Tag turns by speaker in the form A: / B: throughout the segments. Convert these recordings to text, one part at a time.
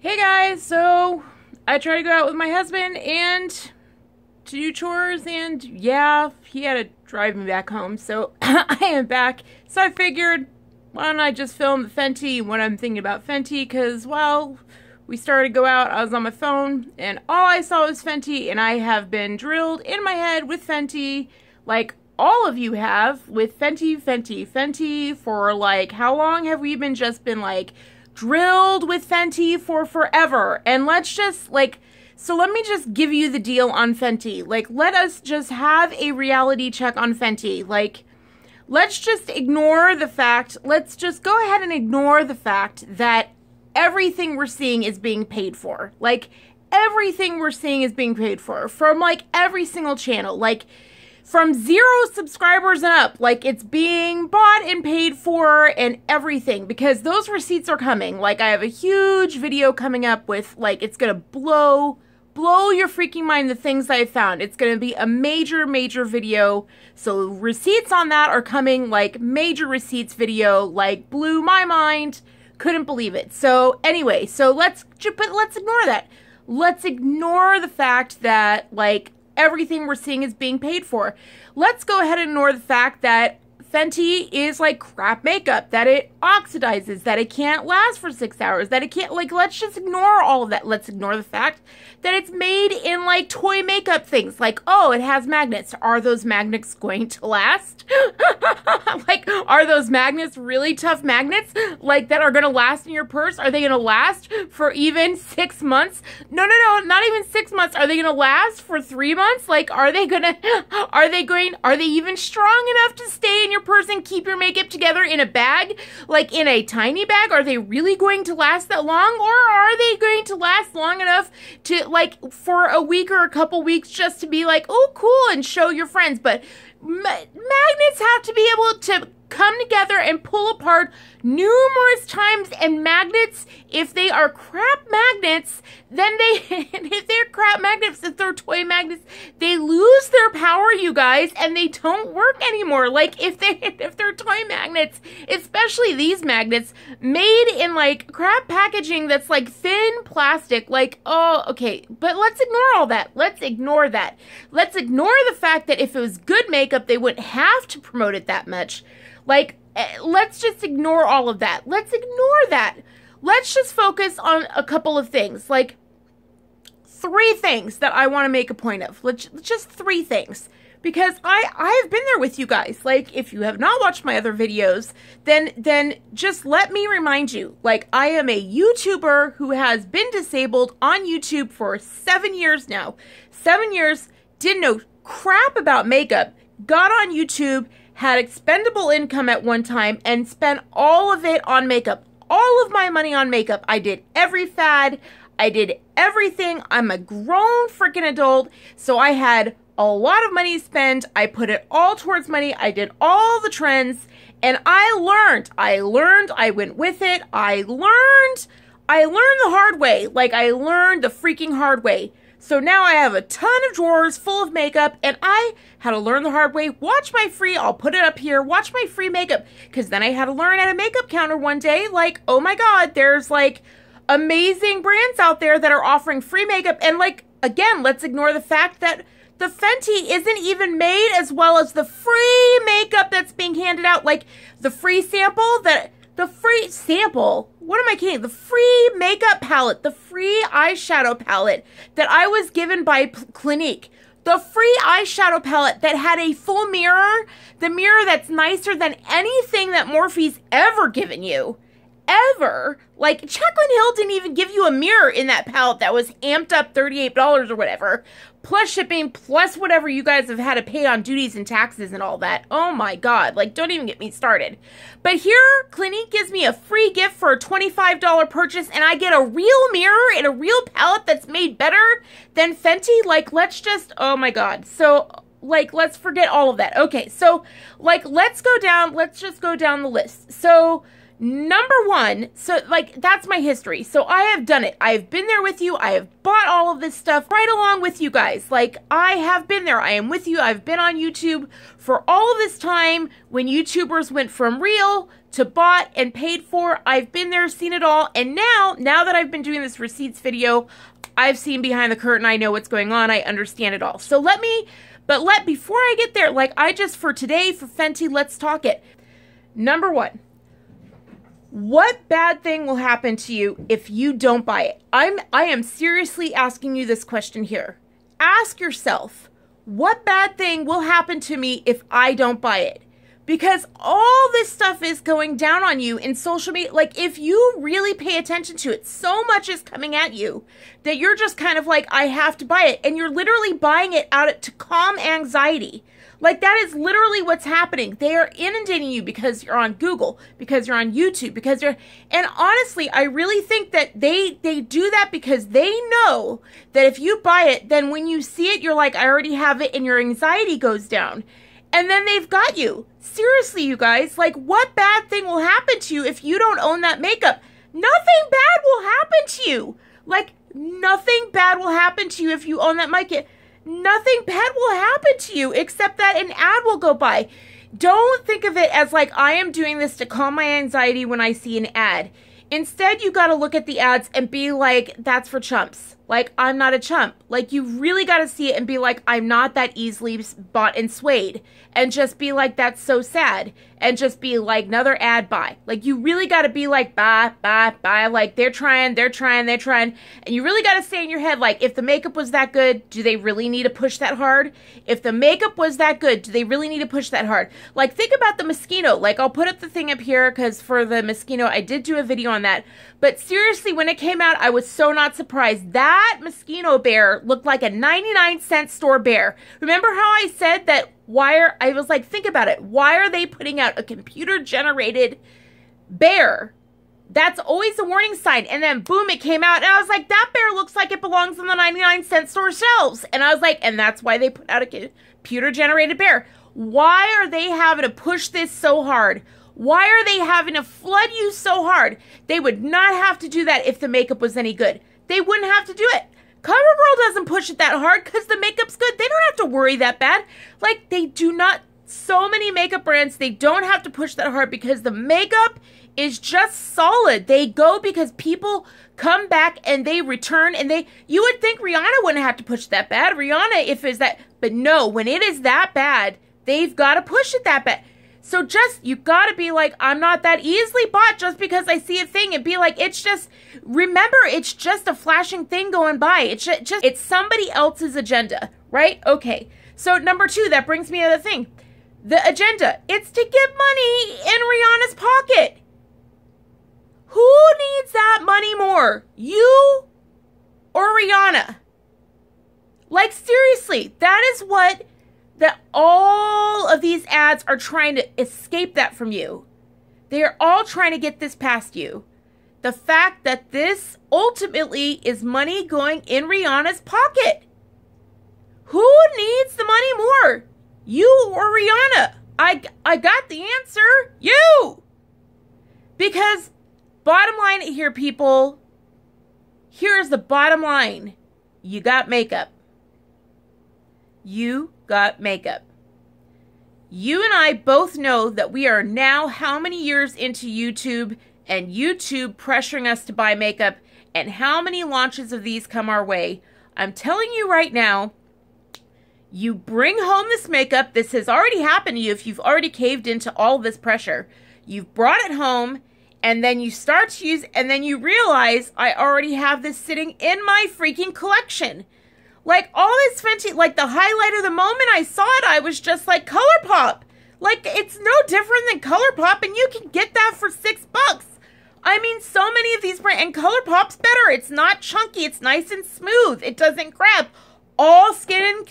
A: Hey guys, so I tried to go out with my husband and to do chores, and yeah, he had to drive me back home, so I am back. So I figured, why don't I just film the Fenty when I'm thinking about Fenty, because, well, we started to go out, I was on my phone, and all I saw was Fenty, and I have been drilled in my head with Fenty, like all of you have, with Fenty, Fenty, Fenty, for like, how long have we been like, drilled with Fenty for forever? And let's just, like, so let me just give you the deal on Fenty. Like, let us just have a reality check on Fenty. Like, let's just ignore the fact, let's just go ahead and ignore the fact that everything we're seeing is being paid for. Like, everything we're seeing is being paid for from, like, every single channel. Like, from 0 subscribers and up, like, it's being bought and paid for and everything, because those receipts are coming. Like, I have a huge video coming up with, like, it's gonna blow your freaking mind, the things I found. It's gonna be a major video. So receipts on that are coming, like, major receipts video, like, blew my mind. Couldn't believe it. So anyway, so let's ignore that. Let's ignore the fact that, like, everything we're seeing is being paid for. Let's go ahead and ignore the fact that Fenty is like crap makeup, that it oxidizes, that it can't last for 6 hours, that it can't, like, let's just ignore all of that. Let's ignore the fact that it's made in, like, toy makeup things. Like, oh, it has magnets. Are those magnets going to last? Like, are those magnets really tough magnets? Like, that are going to last in your purse? Are they going to last for even 6 months? No, not even 6 months. Are they going to last for 3 months? Like, are they even strong enough to stay in your purse and keep your makeup together in a bag? Like, in a tiny bag? Are they really going to last that long? Or are they going to last long enough to, like, for a week or a couple weeks just to be like, oh, cool, and show your friends? But magnets have to be able to come together and pull apart numerous times, and magnets, if they are crap magnets, then if they're toy magnets, they lose their power, you guys, and they don't work anymore. Like, if they're toy magnets, especially these magnets, made in, like, crap packaging that's, like, thin plastic, like, oh, okay, but let's ignore all that. Let's ignore that. Let's ignore the fact that if it was good makeup, they wouldn't have to promote it that much. Like, let's just ignore all of that. Let's ignore that. Let's just focus on a couple of things. Like, 3 things that I want to make a point of. Just 3 things. Because I have been there with you guys. Like, if you have not watched my other videos, then just let me remind you. Like, I am a YouTuber who has been disabled on YouTube for 7 years now. 7 years, didn't know crap about makeup, got on YouTube, had expendable income at one time, and spent all of it on makeup. All of my money on makeup. I did every fad. I did everything. I'm a grown freaking adult, so I had a lot of money to spend. I put it all towards money. I did all the trends, and I learned. I went with it. I learned the hard way. Like, I learned the freaking hard way. So now I have a ton of drawers full of makeup, and I had to learn the hard way. Watch my free, I'll put it up here, watch my free makeup, because then I had to learn at a makeup counter one day, like, oh my god, there's, like, amazing brands out there that are offering free makeup, and, like, again, let's ignore the fact that the Fenty isn't even made as well as the free makeup that's being handed out. Like, the free sample, what am I kidding? The free makeup palette, the free eyeshadow palette that I was given by Clinique. The free eyeshadow palette that had a full mirror, the mirror that's nicer than anything that Morphe's ever given you. Ever. Like, Jaclyn Hill didn't even give you a mirror in that palette that was amped up $38 or whatever. Plus shipping, plus whatever you guys have had to pay on duties and taxes and all that. Oh my god, like, don't even get me started. But here, Clinique gives me a free gift for a $25 purchase, and I get a real mirror and a real palette that's made better than Fenty. Like, let's just, oh my god. So, like, let's forget all of that. Okay, so, like, let's just go down the list. So, number 1, so, like, that's my history. So I have done it. I have been there with you. I have bought all of this stuff right along with you guys. Like, I have been there. I am with you. I've been on YouTube for all of this time when YouTubers went from real to bought and paid for. I've been there, seen it all. And now that I've been doing this receipts video, I've seen behind the curtain. I know what's going on. I understand it all. So before I get there, for today, for Fenty, let's talk it. Number one, what bad thing will happen to you if you don't buy it? I am seriously asking you this question here. Ask yourself, what bad thing will happen to me if I don't buy it? Because all this stuff is going down on you in social media. Like, if you really pay attention to it, so much is coming at you that you're just kind of like, I have to buy it. And you're literally buying it to calm anxiety. Like, that is literally what's happening. They are inundating you because you're on Google, because you're on YouTube, and honestly, I really think that they do that because they know that if you buy it, then when you see it, you're like, I already have it, and your anxiety goes down. And then they've got you. Seriously, you guys, like, what bad thing will happen to you if you don't own that makeup? Nothing bad will happen to you. Like, nothing bad will happen to you if you own that makeup. Nothing bad will happen to you except that an ad will go by. Don't think of it as like, I am doing this to calm my anxiety when I see an ad. Instead, you got to look at the ads and be like, that's for chumps. Like, I'm not a chump. Like, you really got to see it and be like, I'm not that easily bought and swayed. And just be like, that's so sad. And just be like, another ad buy. Like, you really got to be like, buy. Like, they're trying. And you really got to stay in your head, like, if the makeup was that good, do they really need to push that hard? If the makeup was that good, do they really need to push that hard? Like, think about the Moschino. Like, I'll put up the thing up here because for the Moschino, I did do a video on that. But seriously, when it came out, I was so not surprised. That Moschino bear looked like a 99-cent store bear. Remember how I said that I was like, think about it. Why are they putting out a computer-generated bear? That's always a warning sign. And then, boom, it came out. And I was like, that bear looks like it belongs on the 99-cent store shelves. And I was like, and that's why they put out a computer-generated bear. Why are they having to push this so hard? Why are they having to flood you so hard? They would not have to do that if the makeup was any good. They wouldn't have to do it. CoverGirl doesn't push it that hard because the makeup's good. They don't have to worry that bad. Like, they do not. So many makeup brands, they don't have to push that hard because the makeup is just solid. They go because people come back and they return, and you would think Rihanna wouldn't have to push that bad. Rihanna, if it's that, but no, when it is that bad, they've got to push it that bad. So you got to be like, I'm not that easily bought just because I see a thing, and be like, remember, it's just a flashing thing going by. It's somebody else's agenda, right? Okay. So number two, that brings me to the thing. The agenda, it's to get money in Rihanna's pocket. Who needs that money more? You or Rihanna? Like, seriously, that is what all of these ads are trying to escape that from you. They are all trying to get this past you. The fact that this ultimately is money going in Rihanna's pocket. Who needs the money more? You or Rihanna? I got the answer. You! Because bottom line here, people, here's the bottom line. You got makeup. You got makeup. You and I both know that we are now how many years into YouTube, and YouTube pressuring us to buy makeup, and how many launches of these come our way. I'm telling you right now, you bring home this makeup. This has already happened to you if you've already caved into all this pressure. You've brought it home, and then you start to use, and then you realize, I already have this sitting in my freaking collection. Like, all this Fenty, like, the highlighter, the moment I saw it, I was just like, ColourPop. Like, it's no different than ColourPop, and you can get that for $6. I mean, so many of these brands, and ColourPop's better. It's not chunky. It's nice and smooth. It doesn't grab. All skin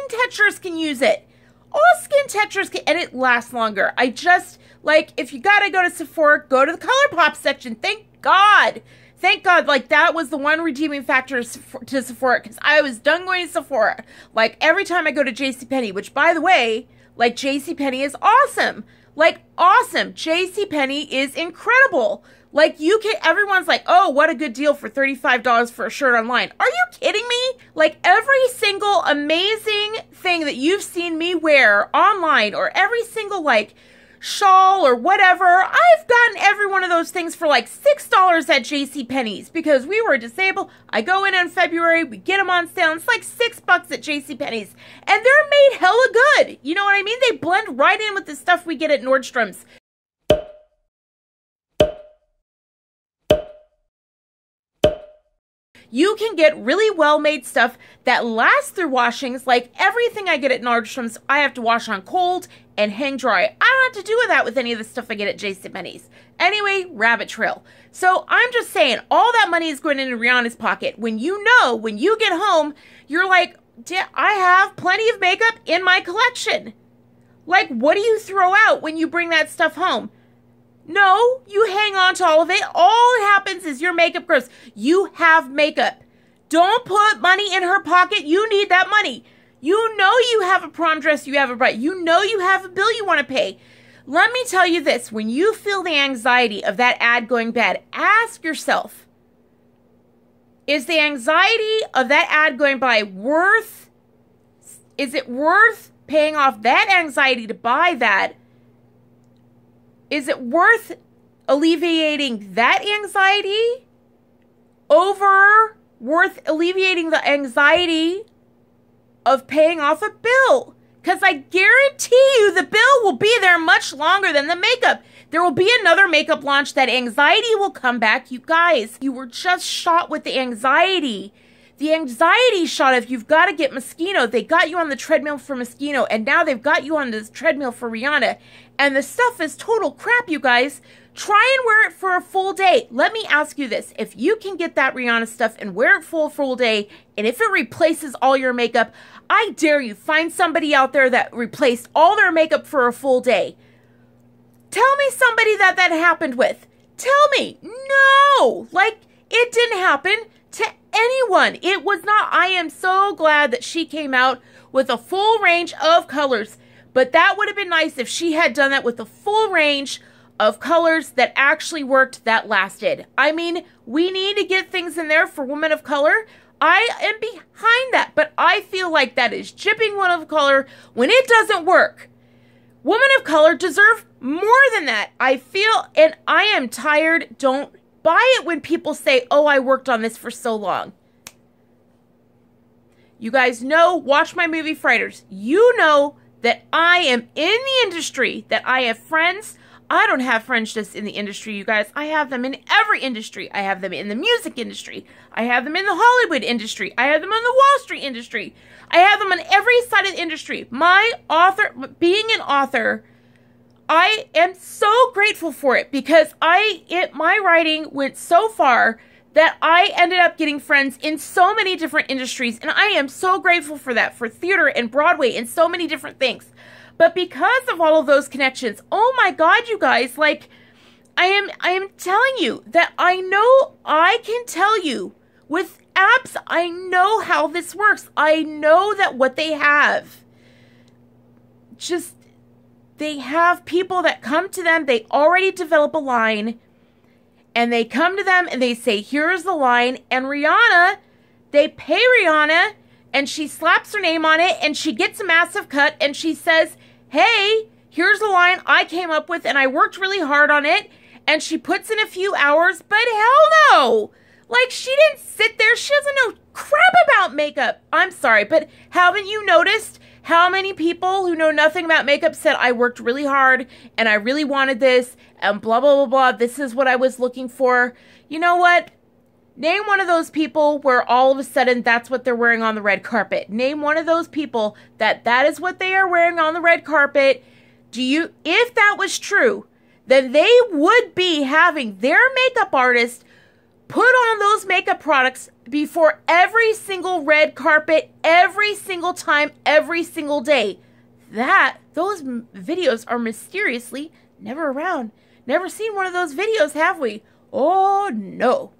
A: textures can use it. All skin textures can, and it lasts longer. I just, like, if you gotta go to Sephora, go to the ColourPop section. Thank God. Thank God, like, that was the one redeeming factor to Sephora, because I was done going to Sephora. Like, every time I go to JCPenney, which, by the way, like, JCPenney is awesome. Like, awesome. JCPenney is incredible. Like, everyone's like, oh, what a good deal for $35 for a shirt online. Are you kidding me? Like, every single amazing thing that you've seen me wear online, or every single, like, shawl or whatever. I've gotten every one of those things for like $6 at JCPenney's because we were disabled. I go in February, we get them on sale. It's like $6 at JCPenney's. And they're made hella good. You know what I mean? They blend right in with the stuff we get at Nordstrom's. You can get really well-made stuff that lasts through washings. Like everything I get at Nordstrom's, I have to wash on cold and hang dry. I don't have to do that with any of the stuff I get at JCPenney's. Anyway, rabbit trail. So I'm just saying, all that money is going into Rihanna's pocket. When you know, when you get home, you're like, I have plenty of makeup in my collection. Like, what do you throw out when you bring that stuff home? No, you hang on to all of it. All that happens is your makeup grows. You have makeup. Don't put money in her pocket. You need that money. You know you have a prom dress you have a bride. You know you have a bill you want to pay. Let me tell you this. When you feel the anxiety of that ad going bad, ask yourself, is the anxiety of that ad going by worth, is it worth paying off that anxiety to buy that? Is it worth alleviating that anxiety over worth alleviating the anxiety of paying off a bill? Because I guarantee you the bill will be there much longer than the makeup. There will be another makeup launch. That anxiety will come back. You guys, you were just shot with the anxiety. The anxiety shot of you've got to get Moschino. They got you on the treadmill for Moschino, and now they've got you on this treadmill for Rihanna. And the stuff is total crap, you guys. Try and wear it for a full day. Let me ask you this. If you can get that Rihanna stuff and wear it for a full day, and if it replaces all your makeup, I dare you, find somebody out there that replaced all their makeup for a full day. Tell me somebody that happened with. Tell me. No. Like, it didn't happen to anyone. It was not. I am so glad that she came out with a full range of colors. But that would have been nice if she had done that with a full range of colors that actually worked, that lasted. I mean, we need to get things in there for women of color. I am behind that, but I feel like that is gypping women of color when it doesn't work. Women of color deserve more than that. I feel, and I am tired. Don't buy it when people say, oh, I worked on this for so long. You guys know, watch my movie Frighters. You know that I am in the industry, that I have friends. I don't have friends just in the industry, you guys. I have them in every industry. I have them in the music industry. I have them in the Hollywood industry. I have them in the Wall Street industry. I have them on every side of the industry. Being an author, I am so grateful for it because my writing went so far that I ended up getting friends in so many different industries, and I am so grateful for that, for theater and Broadway and so many different things. But because of all of those connections, oh my God, you guys, like, I am telling you that I know I can tell you with apps, I know how this works. I know that what they have, just, they have people that come to them, they already develop a line, and they come to them and they say, here's the line. And Rihanna, they pay Rihanna and she slaps her name on it and she gets a massive cut and she says, hey, here's the line I came up with and I worked really hard on it. And she puts in a few hours, but hell no. Like, she didn't sit there. She doesn't know crap about makeup. I'm sorry, but haven't you noticed how many people who know nothing about makeup said, I worked really hard and I really wanted this and blah, blah, blah, blah. This is what I was looking for. You know what? Name one of those people where all of a sudden that's what they're wearing on the red carpet. Name one of those people that is what they are wearing on the red carpet. If that was true, then they would be having their makeup artist put on those makeup products before every single red carpet, every single time, every single day. Those videos are mysteriously never around. Never seen one of those videos, have we? Oh, no.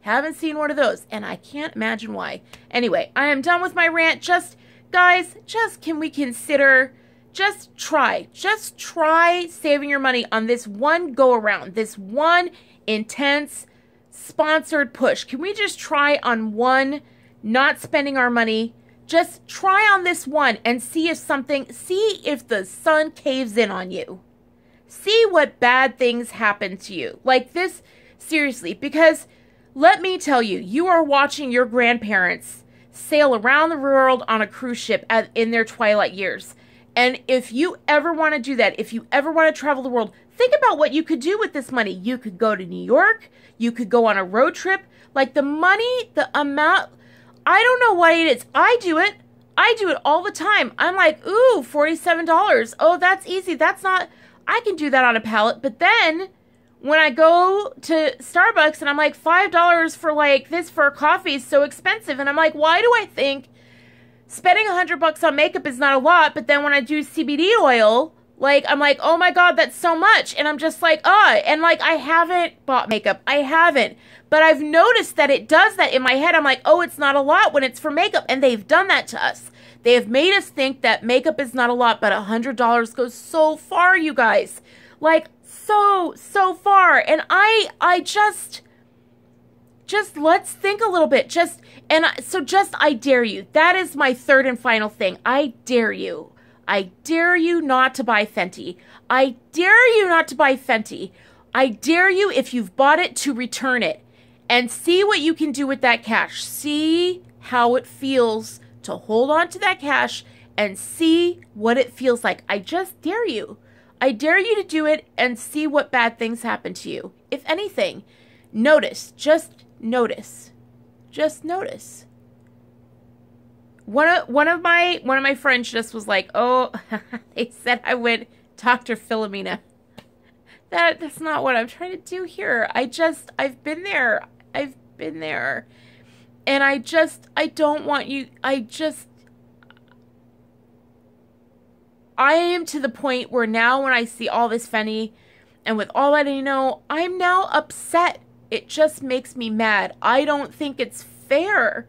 A: Haven't seen one of those, and I can't imagine why. Anyway, I am done with my rant. Guys, can we consider, just try saving your money on this one go-around, this one intense sponsored push. Can we just try on one, not spending our money? Just try on this one and see if the sun caves in on you. see what bad things happen to you. Like this, seriously, because let me tell you, you are watching your grandparents sail around the world on a cruise ship in their twilight years. And if you ever want to do that, if you ever want to travel the world, think about what you could do with this money. You could go to New York. You could go on a road trip. Like the money, the amount, I don't know why it is. I do it. I do it all the time. I'm like, ooh, $47. Oh, that's easy. That's not, I can do that on a pallet. But then when I go to Starbucks and I'm like, $5 for like this for a coffee is so expensive. And I'm like, why do I think spending $100 on makeup is not a lot? But then when I do CBD oil, like, I'm like, oh my God, that's so much. And I'm just like, and like, I haven't bought makeup. I haven't. But I've noticed that it does that in my head. I'm like, oh, it's not a lot when it's for makeup. And they've done that to us. They have made us think that makeup is not a lot, but $100 goes so far, you guys. Like, so far. And I just let's think a little bit. I dare you. That is my third and final thing. I dare you. I dare you not to buy Fenty. I dare you not to buy Fenty. I dare you, if you've bought it, to return it and see what you can do with that cash. See how it feels to hold on to that cash and see what it feels like. I just dare you. I dare you to do it and see what bad things happen to you. If anything, notice. Just notice. Just notice. One of my friends just was like, oh, they said I would Dr. Philomena. That's not what I'm trying to do here. I've been there. I've been there. And I don't want you, I am to the point where now when I see all this Fenty and with all that I know, I'm now upset. It just makes me mad. I don't think it's fair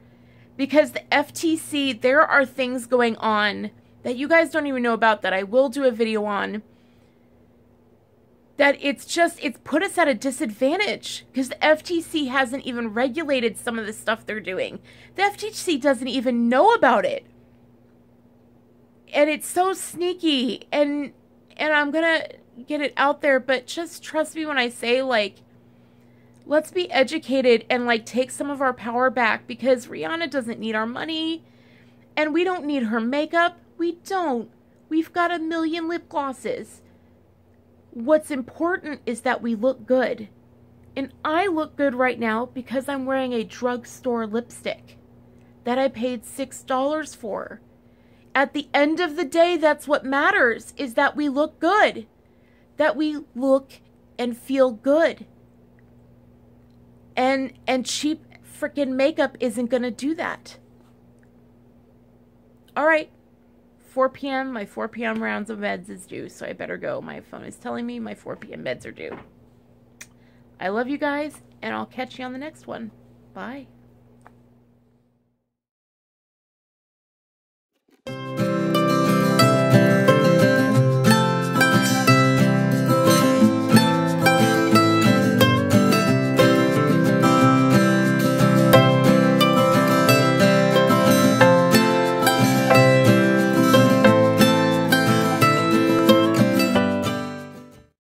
A: because the FTC, there are things going on that you guys don't even know about that I will do a video on, that it's put us at a disadvantage because the FTC hasn't even regulated some of the stuff they're doing. The FTC doesn't even know about it. And it's so sneaky, and I'm gonna get it out there, but just trust me when I say, like, let's be educated and, like, take some of our power back because Rihanna doesn't need our money, and we don't need her makeup. We don't. We've got a million lip glosses. What's important is that we look good. And I look good right now because I'm wearing a drugstore lipstick that I paid $6 for. At the end of the day, that's what matters, is that we look good. That we look and feel good. And cheap freaking makeup isn't going to do that. All right. 4 p.m. My 4 p.m. rounds of meds is due, so I better go. My phone is telling me my 4 p.m. meds are due. I love you guys, and I'll catch you on the next one. Bye.